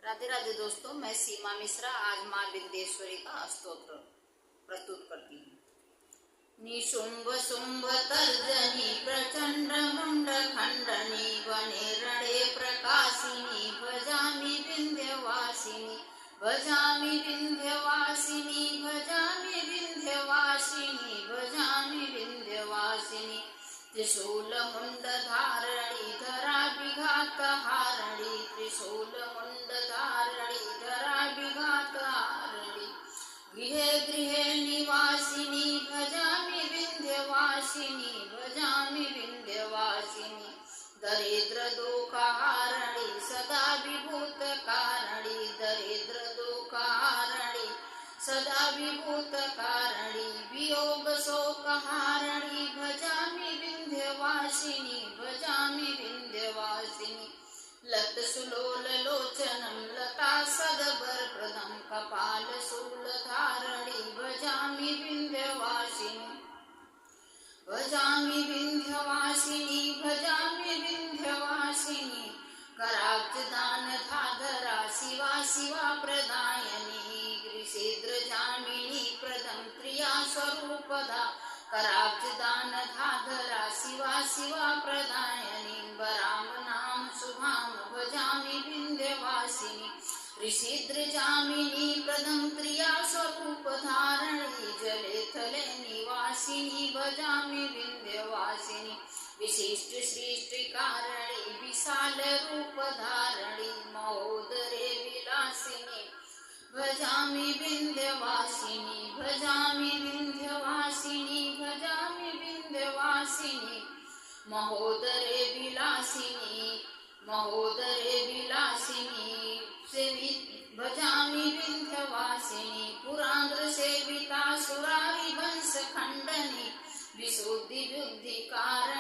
राधे राधे दोस्तों, मैं सीमा मिश्रा आज माँ विंदेश्वरी का स्तोत्र प्रस्तुत करती हूँ। निशुंभ शुंभ तर्जनी प्रचंड मुंड खंडनी वने रणे प्रकाशिनी भजामि विंध्यवासिनी भजामि विंध्यवासिनी भजामि विंध्यवासिनी भजामि विंध्यवासिनी त्रिशूल मुंड धारणी धरा विघात हारणी त्रिशूल मुंड धारणी धरा विघात हारणी गृहे गृहे निवासिनी भजामि विंध्यवासिनी भजामि विंध्यवासिनी दरिद्र दुःखहारणी सदा विभूत कारणी दरिद्र दुःखहारणी सदा विभूत कारणी वियोग शोकहारणी भजामि विंध्यवासिनी भजामि विंध्यवासिनी लत सुलोल लोचनं लता सदबर प्रदं कपाल शूलधारणी भजामि विंध्यवासिनी भजामि विंध्यवासिनी भजामि विंध्यवासिनी कराब्जदान धाधरा शिवा शिवा प्रदायनी गिरिशीद्र जामिनी प्रदं क्रिया स्वरूपदा कराब्जदान धाधरा शिवा शिवा प्रदायनी वराम नाम शुभाम भजामि विंध्यवासिनी ऋषिद्र जामिनी प्रदं क्रिया स्वरूप धारणी जले थले निवासिनी भजामि विंध्यवासिनी विशिष्ट सृष्टि कारणी विशाल रूप धारणी महोदरे विलासिनी भजामि विंध्यवासिनी भजामि विंध्यवासिनी भजामि विंध्यवासिनी महोदरे विलासिनी महोदरे विलासिनी भजामि विंध्यवासिनी पुरांद्र सेविता सुरारि वंश खंडनी विशुद्धि बुद्धि कार